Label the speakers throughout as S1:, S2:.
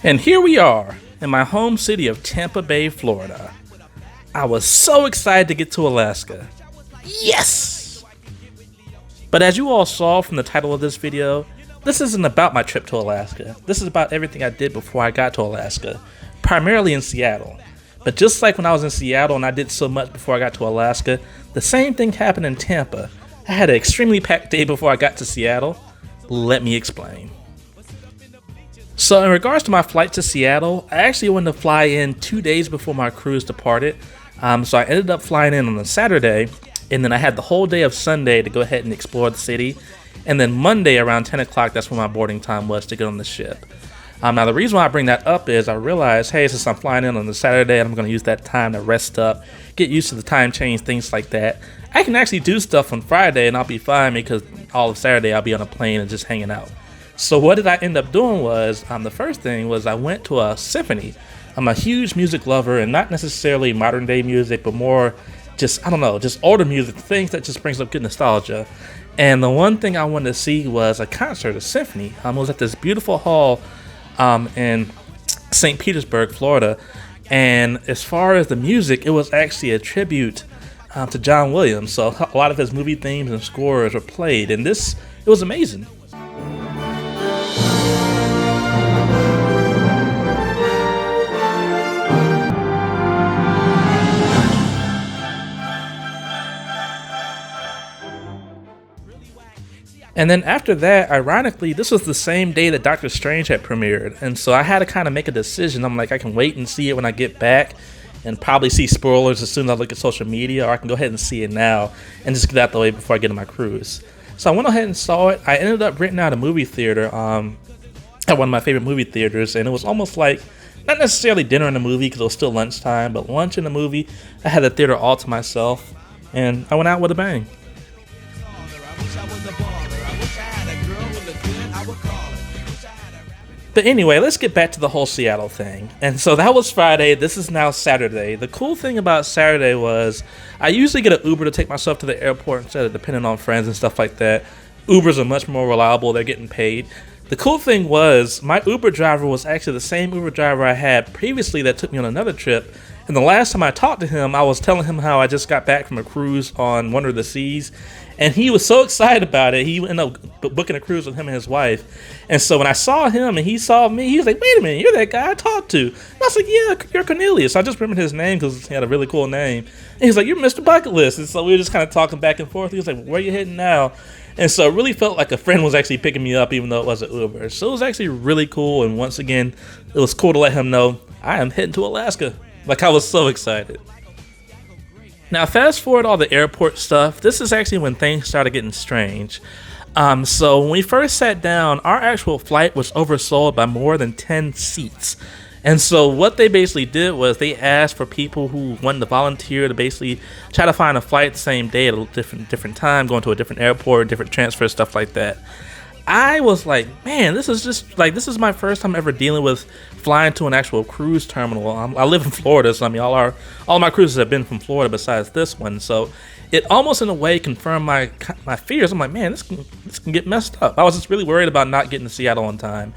S1: And here we are in my home city of Tampa Bay, Florida. I was so excited to get to Alaska. Yes! But as you all saw from the title of this video, this isn't about my trip to Alaska. This is about everything I did before I got to Alaska, primarily in Seattle. But just like when I was in Seattle and I did so much before I got to Alaska, the same thing happened in Tampa. I had an extremely packed day before I got to Seattle. Let me explain. So in regards to my flight to Seattle, I actually wanted to fly in 2 days before my cruise departed. So I ended up flying in on a Saturday, and then I had the whole day of Sunday to go ahead and explore the city. And then Monday around 10 o'clock, that's when my boarding time was to get on the ship. Now the reason why I bring that up is I realized, hey, since I'm flying in on the Saturday and I'm going to use that time to rest up, get used to the time change, things like that, I can actually do stuff on Friday and I'll be fine because all of Saturday I'll be on a plane and just hanging out. So what did I end up doing was, the first thing was I went to a symphony. I'm a huge music lover, and not necessarily modern day music, but more just, I don't know, just older music, things that just brings up good nostalgia. And the one thing I wanted to see was a concert, a symphony. It was at this beautiful hall in St. Petersburg, Florida. And as far as the music, it was actually a tribute to John Williams. So a lot of his movie themes and scores were played, and it was amazing. And then after that, ironically, this was the same day that Doctor Strange had premiered. And so I had to kind of make a decision. I'm like, I can wait and see it when I get back and probably see spoilers as soon as I look at social media, or I can go ahead and see it now and just get out the way before I get on my cruise. So I went ahead and saw it. I ended up renting out a movie theater at one of my favorite movie theaters. And it was almost like, not necessarily dinner in the movie because it was still lunchtime, but lunch in the movie. I had the theater all to myself and I went out with a bang. But anyway, let's get back to the whole Seattle thing. And so that was Friday. This is now Saturday. The cool thing about Saturday was I usually get an Uber to take myself to the airport instead of depending on friends and stuff like that. Ubers are much more reliable. They're getting paid. The cool thing was my Uber driver was actually the same Uber driver I had previously that took me on another trip. And the last time I talked to him, I was telling him how I just got back from a cruise on Wonder of the Seas. And he was so excited about it, he ended up booking a cruise with him and his wife. And so when I saw him and he saw me, he was like, wait a minute, you're that guy I talked to. And I was like, yeah, you're Cornelius. I just remembered his name because he had a really cool name. And he's like, you're Mrbucketlist. And so we were just kind of talking back and forth. He was like, where are you heading now? And so it really felt like a friend was actually picking me up, even though it was an Uber. So it was actually really cool. And once again, it was cool to let him know I am heading to Alaska. Like, I was so excited. Now, fast forward all the airport stuff. This is actually when things started getting strange. So when we first sat down, our actual flight was oversold by more than 10 seats. And so what they basically did was they asked for people who wanted to volunteer to basically try to find a flight the same day at a different time, going to a different airport, different transfer, stuff like that. I was like, man, this is my first time ever dealing with flying to an actual cruise terminal. I live in Florida, so I mean, all my cruises have been from Florida besides this one. So it almost in a way confirmed my fears. I'm like, man, this can get messed up. I was just really worried about not getting to Seattle on time.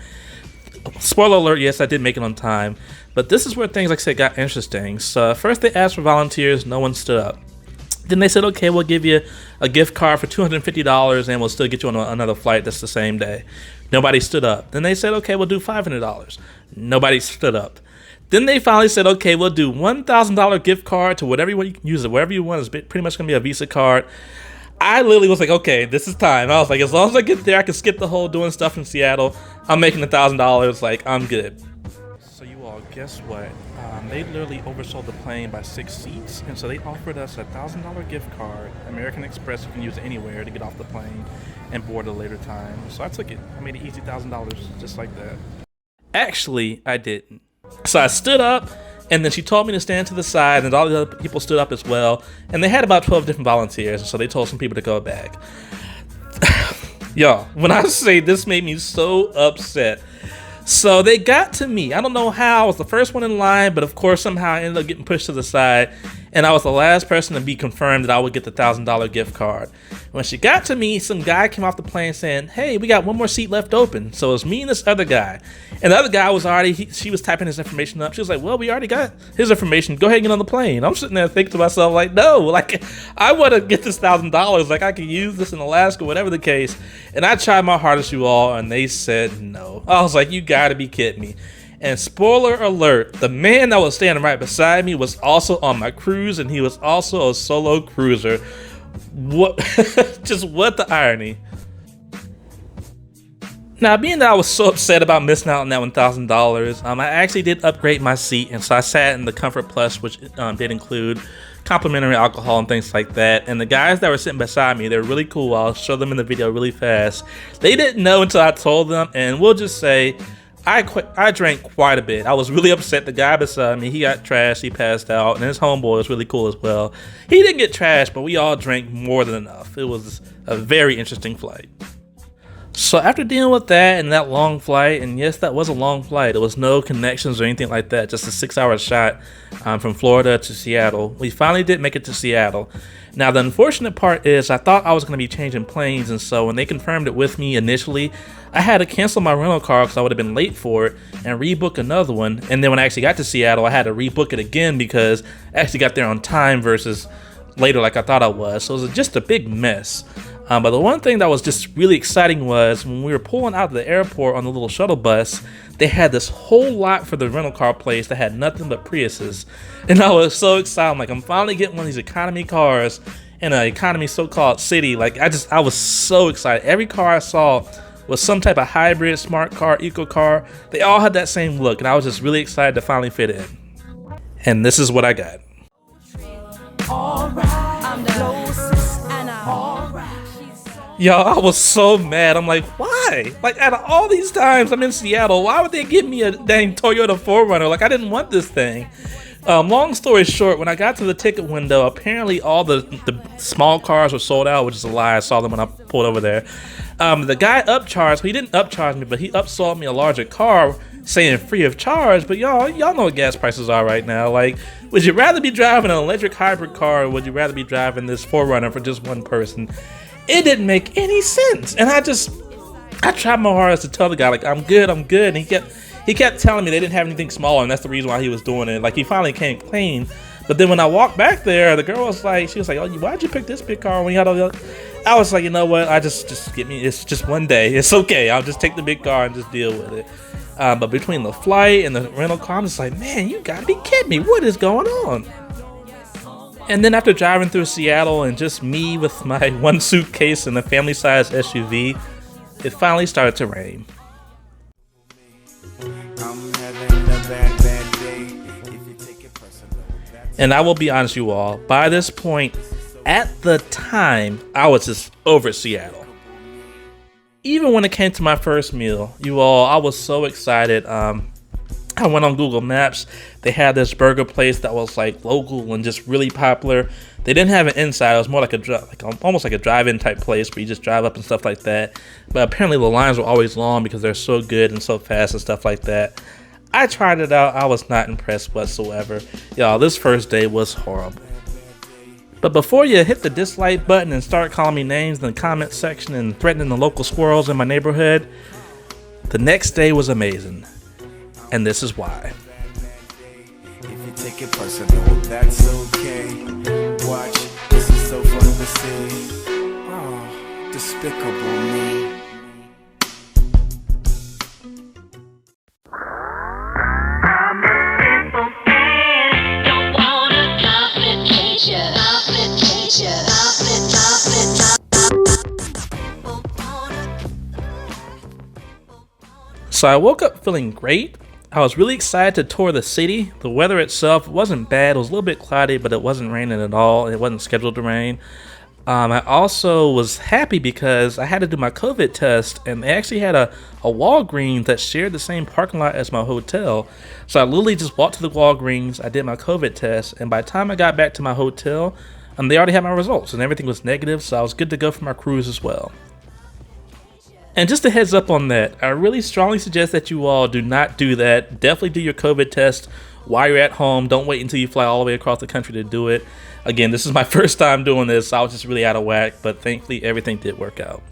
S1: Spoiler alert, yes, I did make it on time. But this is where things, like I said, got interesting. So first they asked for volunteers. No one stood up. Then they said, okay, we'll give you a gift card for $250 and we'll still get you on another flight that's the same day. Nobody stood up. Then they said, okay, we'll do $500. Nobody stood up. Then they finally said, okay, we'll do $1,000 gift card to whatever you want. You can use it wherever you want. It's pretty much going to be a Visa card. I literally was like, okay, this is time. I was like, as long as I get there, I can skip the whole doing stuff in Seattle. I'm making $1,000. Like, I'm good. So you all, guess what? They literally oversold the plane by 6 seats, and so they offered us a $1,000 gift card. American Express, you can use it anywhere to get off the plane and board at a later time. So I took it. I made an easy $1,000 just like that. Actually, I didn't. So I stood up, and then she told me to stand to the side, and all the other people stood up as well. And they had about 12 different volunteers, and so they told some people to go back. Y'all, when I say this made me so upset. So they got to me. I don't know how. I was the first one in line, but of course somehow I ended up getting pushed to the side. And I was the last person to be confirmed that I would get the $1,000 gift card. When she got to me, some guy came off the plane saying, hey, we got one more seat left open. So it was me and this other guy. And the other guy was already, she was typing his information up. She was like, well, we already got his information. Go ahead and get on the plane. I'm sitting there thinking to myself, like, no, like, I want to get this $1,000. Like, I could use this in Alaska, whatever the case. And I tried my hardest, you all, and they said no. I was like, you gotta be kidding me. And spoiler alert, the man that was standing right beside me was also on my cruise, and he was also a solo cruiser. What? Just what the irony. Now, being that I was so upset about missing out on that $1,000, I actually did upgrade my seat, and so I sat in the Comfort Plus, which did include complimentary alcohol and things like that. And the guys that were sitting beside me, they're really cool. I'll show them in the video really fast. They didn't know until I told them, and we'll just say, I drank quite a bit. I was really upset. The guy beside me, he got trashed, he passed out, and his homeboy was really cool as well. He didn't get trashed, but we all drank more than enough. It was a very interesting flight. So after dealing with that and that long flight, and yes, that was a long flight. It was no connections or anything like that, just a 6-hour shot from Florida to Seattle. We finally did make it to Seattle. Now, the unfortunate part is I thought I was going to be changing planes, and so when they confirmed it with me initially, I had to cancel my rental car because I would have been late for it and rebook another one. And then when I actually got to Seattle, I had to rebook it again because I actually got there on time versus later like I thought I was. So it was just a big mess. But the one thing that was just really exciting was when we were pulling out of the airport on the little shuttle bus, they had this whole lot for the rental car place that had nothing but Priuses. And I was so excited. I'm like, I'm finally getting one of these economy cars in an economy so-called city. Like, I was so excited. Every car I saw was some type of hybrid, smart car, eco car. They all had that same look, and I was just really excited to finally fit in. And this is what I got. Y'all, I was so mad. I'm like, why? Like, out of all these times I'm in Seattle, why would they give me a dang Toyota 4Runner? Like, I didn't want this thing. Long story short, when I got to the ticket window, apparently all the small cars were sold out, which is a lie. I saw them when I pulled over there. The guy upcharged, he didn't upcharge me, but he upsold me a larger car saying free of charge. But y'all know what gas prices are right now. Like, would you rather be driving an electric hybrid car, or would you rather be driving this 4Runner for just one person? It didn't make any sense. And I tried my hardest to tell the guy, like, I'm good. And he kept telling me they didn't have anything smaller, and that's the reason why he was doing it. Like, he finally came clean. But then when I walked back there, the girl was like, oh, why'd you pick this big car when you had all the other? I was like, you know what? Just get me. It's just one day. It's okay. I'll just take the big car and just deal with it. But between the flight and the rental car, I'm just like, man, you gotta be kidding me. What is going on? And then after driving through Seattle and just me with my one suitcase and a family-sized SUV, it finally started to rain. And I will be honest, you all, by this point, at the time, I was just over Seattle. Even when it came to my first meal, you all, I was so excited. I went on Google Maps. They had this burger place that was like local and just really popular. They didn't have an inside. It was more like almost like a drive-in type place where you just drive up and stuff like that. But apparently the lines were always long because they're so good and so fast and stuff like that. I tried it out. I was not impressed whatsoever. Y'all, this first day was horrible. But before you hit the dislike button and start calling me names in the comment section and threatening the local squirrels in my neighborhood, the next day was amazing. And this is why. If you take it personal, that's okay. Watch, this is so fun to see. Oh, despicable me. So I woke up feeling great. I was really excited to tour the city. The weather itself wasn't bad. It was a little bit cloudy, but it wasn't raining at all. It wasn't scheduled to rain. I also was happy because I had to do my COVID test, and they actually had a Walgreens that shared the same parking lot as my hotel. So I literally just walked to the Walgreens, I did my COVID test, and by the time I got back to my hotel, they already had my results, and everything was negative, so I was good to go for my cruise as well. And just a heads up on that, I really strongly suggest that you all do not do that. Definitely do your COVID test while you're at home. Don't wait until you fly all the way across the country to do it. Again, this is my first time doing this, so I was just really out of whack, but thankfully everything did work out.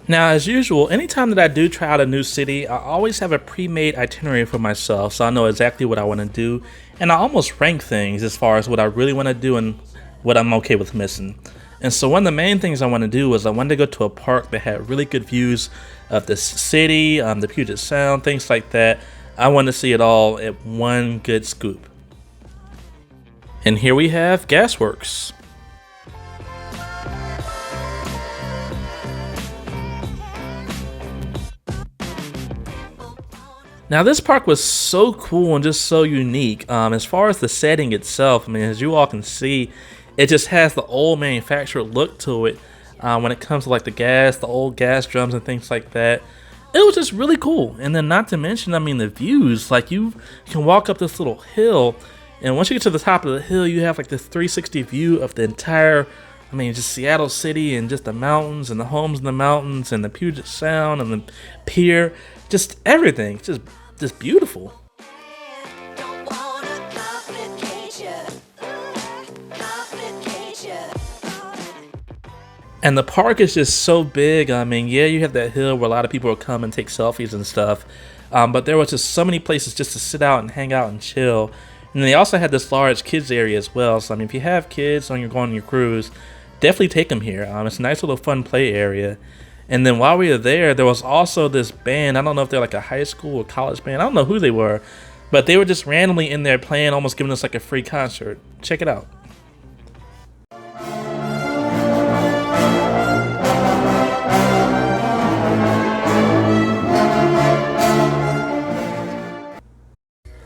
S1: Now, as usual, anytime that I do try out a new city, I always have a pre-made itinerary for myself, so I know exactly what I want to do, and I almost rank things as far as what I really want to do and what I'm okay with missing. And so one of the main things I want to do is I wanted to go to a park that had really good views of the city, the Puget Sound, things like that. I want to see it all at one good scoop. And here we have Gasworks. Now this park was so cool and just so unique. As far as the setting itself, I mean, as you all can see, it just has the old manufactured look to it. When it comes to like the old gas drums and things like that, it was just really cool. And then not to mention, I mean, the views, like you can walk up this little hill, and once you get to the top of the hill, you have like this 360 view of the entire, I mean, just Seattle City and just the mountains and the homes in the mountains and the Puget Sound and the pier, just everything, just beautiful. And the park is just so big. I mean, yeah, you have that hill where a lot of people will come and take selfies and stuff, but there was just so many places just to sit out and hang out and chill. And they also had this large kids area as well. So I mean, if you have kids on going on your cruise, definitely take them here. It's a nice little fun play area. And then while we were there, there was also this band. I don't know if they're like a high school or college band. I don't know who they were, but they were just randomly in there playing, almost giving us like a free concert. Check it out.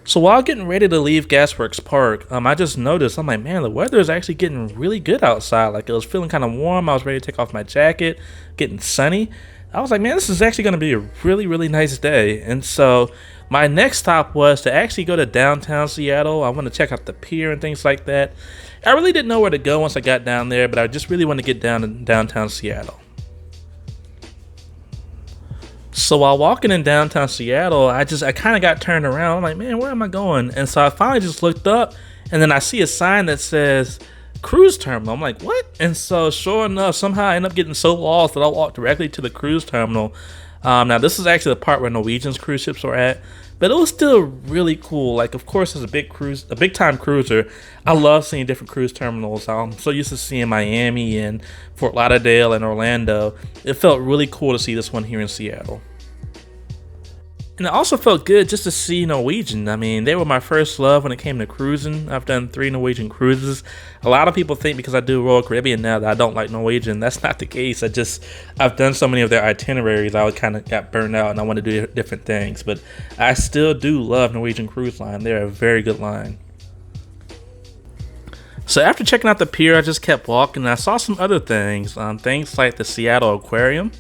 S1: So while getting ready to leave Gasworks Park, I just noticed, I'm like, man, the weather is actually getting really good outside. Like, it was feeling kind of warm. I was ready to take off my jacket, getting sunny. I was like, man, this is actually going to be a really, really nice day. And so my next stop was to actually go to downtown Seattle. I want to check out the pier and things like that. I really didn't know where to go once I got down there, but I just really wanted to get down to downtown Seattle. So while walking in downtown Seattle, I kind of got turned around. I'm like, man, where am I going? And so I finally just looked up, and then I see a sign that says cruise terminal. I'm like, what? And so sure enough, somehow I ended up getting so lost that I walked directly to the cruise terminal. Now this is actually the part where Norwegian's cruise ships were at, but it was still really cool. Like, of course, as a big time cruiser, I love seeing different cruise terminals. I'm so used to seeing Miami and Fort Lauderdale and Orlando. It felt really cool to see this one here in Seattle. And it also felt good just to see Norwegian. I mean, they were my first love when it came to cruising. I've done 3 Norwegian cruises. A lot of people think because I do Royal Caribbean now that I don't like Norwegian. That's not the case. I've done so many of their itineraries, I kind of got burned out and I want to do different things. But I still do love Norwegian Cruise Line. They're a very good line. So after checking out the pier, I just kept walking and I saw some other things. Things like the Seattle Aquarium.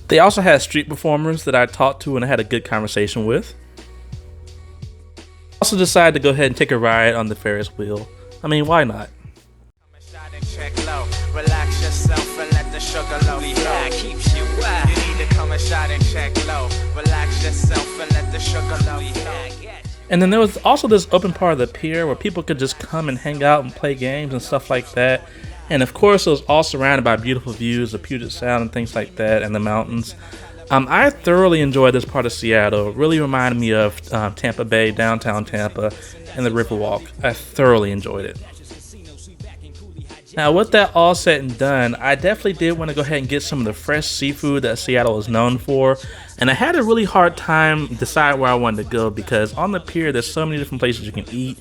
S1: They also had street performers that I talked to and I had a good conversation with. Also decided to go ahead and take a ride on the Ferris wheel. I mean, why not? And then there was also this open part of the pier where people could just come and hang out and play games and stuff like that. And of course, it was all surrounded by beautiful views of Puget Sound and things like that, and the mountains. I thoroughly enjoyed this part of Seattle. It really reminded me of Tampa Bay, downtown Tampa, and the Riverwalk. I thoroughly enjoyed it. Now, with that all said and done, I definitely did want to go ahead and get some of the fresh seafood that Seattle is known for. And I had a really hard time deciding where I wanted to go because on the pier, there's so many different places you can eat.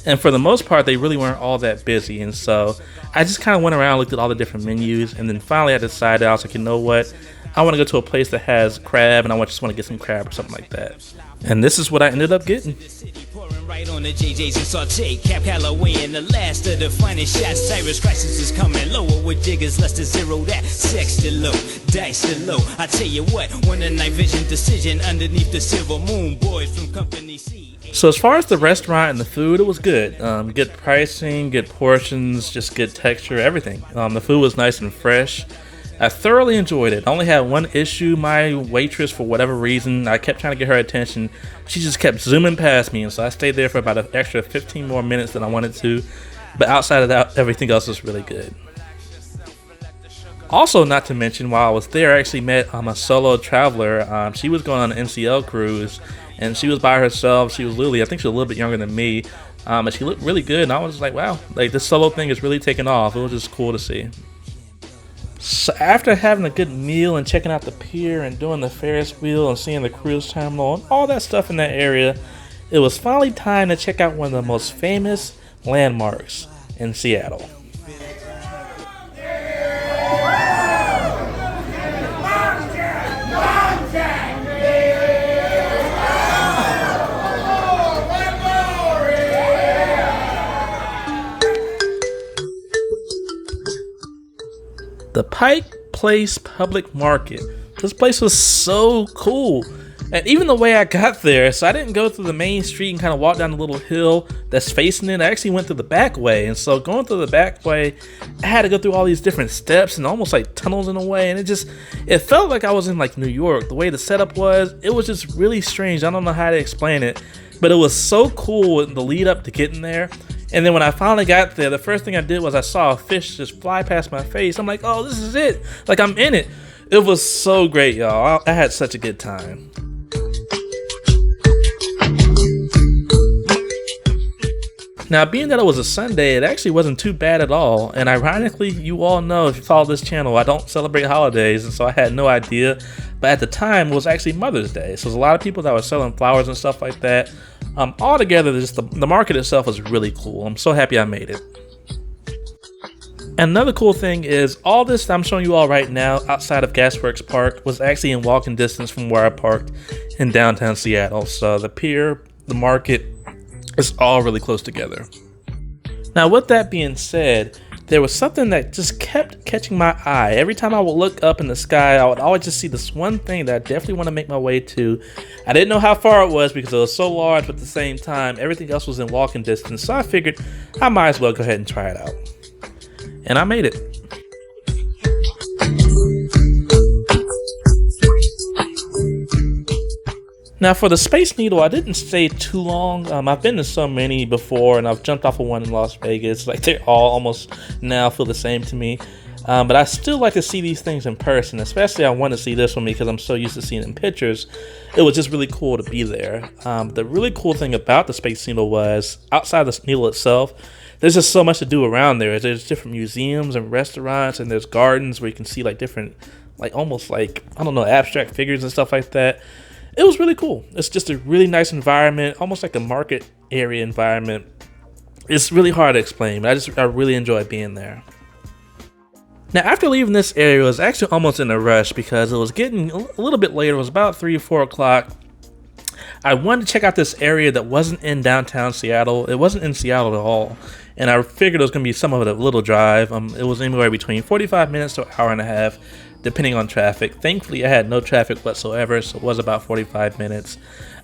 S1: And for the most part, they really weren't all that busy. And so I just kind of went around, looked at all the different menus. And then finally I decided, I was like, you know what? I want to go to a place that has crab and I just want to get some crab or something like that. And this is what I ended up getting. Right on the JJ's and saute, Cap Calloway and the last of the finest shots. Cyrus Crisis is coming lower with diggers, less to zero that. Sex to low, dice to low. I tell you what, when the night vision decision underneath the silver moon, boys from Company C. So as far as the restaurant and the food, it was good. Good pricing, good portions, just good texture, everything. The food was nice and fresh. I thoroughly enjoyed it. I only had one issue. My waitress, for whatever reason, I kept trying to get her attention. She just kept zooming past me, and so I stayed there for about an extra 15 more minutes than I wanted to. But outside of that, everything else was really good. Also, not to mention, while I was there, I actually met a solo traveler. She was going on an NCL cruise, and she was by herself. She was literally, I think she was a little bit younger than me, but she looked really good. And I was like, wow, like this solo thing is really taking off. It was just cool to see. So after having a good meal and checking out the pier and doing the Ferris wheel and seeing the cruise terminal and all that stuff in that area, it was finally time to check out one of the most famous landmarks in Seattle. The Pike Place Public Market. This place was so cool. And even the way I got there, so I didn't go through the main street and kind of walk down the little hill that's facing it. I actually went through the back way. And so going through the back way, I had to go through all these different steps and almost like tunnels in a way. And it felt like I was in like New York. The way the setup was, it was just really strange. I don't know how to explain it, but it was so cool in the lead up to getting there. And then when I finally got there, the first thing I did was I saw a fish just fly past my face. I'm like, oh, this is it. Like, I'm in it. It was so great, y'all. I had such a good time. Now, being that it was a Sunday, it actually wasn't too bad at all. And ironically, you all know, if you follow this channel, I don't celebrate holidays, and so I had no idea. But at the time, it was actually Mother's Day. So there's a lot of people that were selling flowers and stuff like that. Altogether, just the market itself was really cool. I'm so happy I made it. And another cool thing is, all this I'm showing you all right now outside of Gasworks Park was actually in walking distance from where I parked in downtown Seattle. So the pier, the market, it's all really close together. Now, with that being said, there was something that just kept catching my eye. Every time I would look up in the sky, I would always just see this one thing that I definitely want to make my way to. I didn't know how far it was because it was so large, but at the same time, everything else was in walking distance. So I figured I might as well go ahead and try it out. And I made it. Now, for the Space Needle, I didn't stay too long. I've been to so many before, and I've jumped off of one in Las Vegas. Like, they all almost now feel the same to me. But I still like to see these things in person, especially I want to see this one because I'm so used to seeing it in pictures. It was just really cool to be there. The really cool thing about the Space Needle was, outside the needle itself, there's just so much to do around there. There's different museums and restaurants, and there's gardens where you can see like different, like almost like, I don't know, abstract figures and stuff like that. It was really cool. It's just a really nice environment, almost like a market area environment. It's really hard to explain, but I really enjoyed being there. Now, after leaving this area, I was actually almost in a rush because it was getting a little bit later. It was about 3 or 4 o'clock. I wanted to check out this area that wasn't in downtown Seattle. It wasn't in Seattle at all. And I figured it was going to be some of a little drive. It was anywhere between 45 minutes to an hour and a half, depending on traffic. Thankfully, I had no traffic whatsoever, so it was about 45 minutes.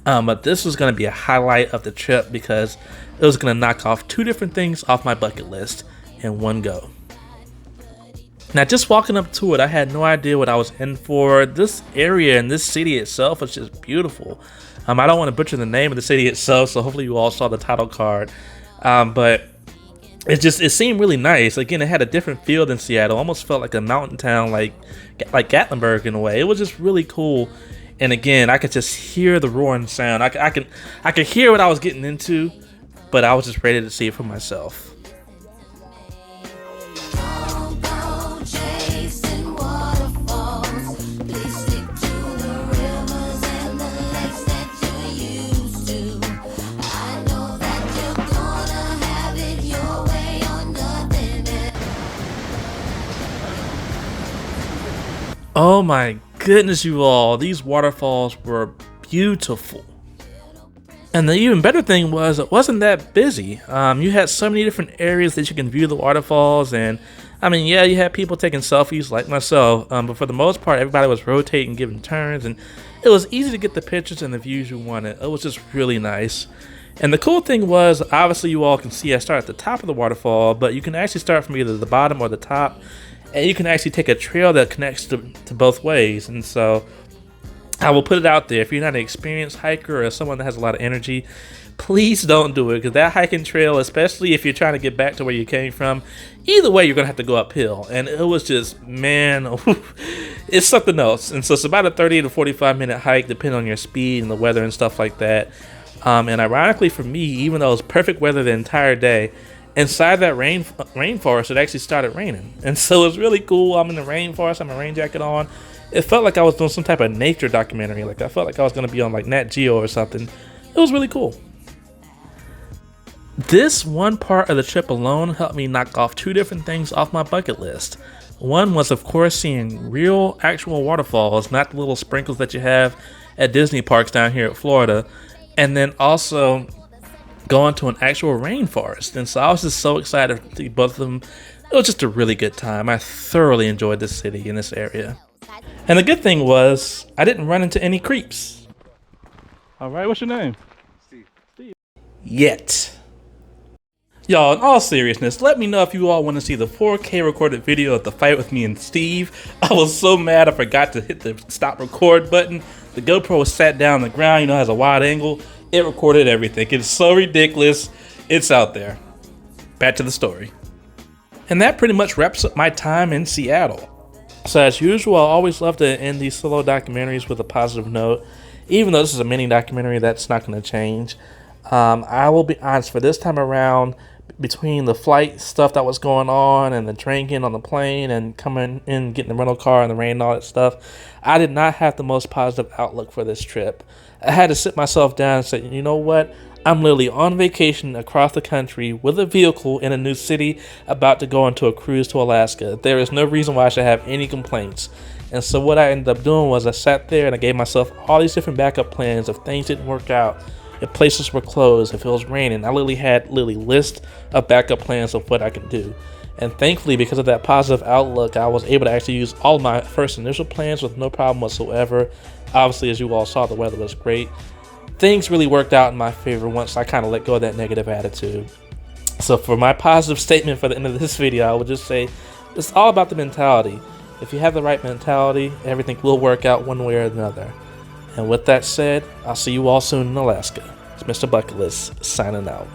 S1: But this was going to be a highlight of the trip because it was going to knock off 2 different things off my bucket list in one go. Now, just walking up to it, I had no idea what I was in for. This area and this city itself is just beautiful. I don't want to butcher the name of the city itself, so hopefully you all saw the title card. But it seemed really nice. Again, it had a different feel than Seattle. Almost felt like a mountain town, like Gatlinburg in a way. It was just really cool. And again, I could just hear the roaring sound. I could hear what I was getting into, but I was just ready to see it for myself. Oh my goodness, you all, these waterfalls were beautiful. And the even better thing was it wasn't that busy. You had so many different areas that you can view the waterfalls, and I mean, yeah, you had people taking selfies like myself, but for the most part, everybody was rotating, giving turns, and it was easy to get the pictures and the views you wanted. It was just really nice. And the cool thing was, obviously you all can see I start at the top of the waterfall, but you can actually start from either the bottom or the top. and you can actually take a trail that connects to both ways. And so I will put it out there. If you're not an experienced hiker or someone that has a lot of energy, please don't do it, because that hiking trail, especially if you're trying to get back to where you came from, either way you're gonna have to go uphill, and it was just, man, it's something else. And so it's about a 30 to 45 minute hike depending on your speed and the weather and stuff like that. And ironically for me, even though it was perfect weather the entire day, inside that rainforest it actually started raining, and so it was really cool. I'm in the rainforest, I have my rain jacket on. It felt like I was doing some type of nature documentary. Like I felt like I was gonna be on like Nat Geo or something. It was really cool. This one part of the trip alone helped me knock off 2 different things off my bucket list. One was, of course, seeing real, actual waterfalls, not the little sprinkles that you have at Disney parks down here at Florida. And then also going to an actual rainforest. And so I was just so excited to see both of them. It was just a really good time. I thoroughly enjoyed this city and this area. And the good thing was, I didn't run into any creeps.
S2: All right, what's your name?
S1: Steve. Yet. Y'all, in all seriousness, let me know if you all want to see the 4K recorded video of the fight with me and Steve. I was so mad I forgot to hit the stop record button. The GoPro was sat down on the ground, has a wide angle. It recorded everything. It's so ridiculous. It's out there. Back to the story. And that pretty much wraps up my time in Seattle. So as usual, I always love to end these solo documentaries with a positive note. Even though this is a mini documentary, that's not going to change. I will be honest, for this time around, between the flight stuff that was going on and the drinking on the plane and coming in, getting the rental car and the rain and all that stuff, I did not have the most positive outlook for this trip. I had to sit myself down and say, you know what? I'm literally on vacation across the country with a vehicle in a new city, about to go into a cruise to Alaska. There is no reason why I should have any complaints. And so what I ended up doing was I sat there and I gave myself all these different backup plans if things didn't work out, if places were closed, if it was raining. I literally had list of backup plans of what I could do. And thankfully, because of that positive outlook, I was able to actually use all of my first initial plans with no problem whatsoever. Obviously, as you all saw, the weather was great. Things really worked out in my favor once I kind of let go of that negative attitude. So for my positive statement for the end of this video, I would just say it's all about the mentality. If you have the right mentality, everything will work out one way or another. And with that said, I'll see you all soon in Alaska. It's Mr. Bucket List signing out.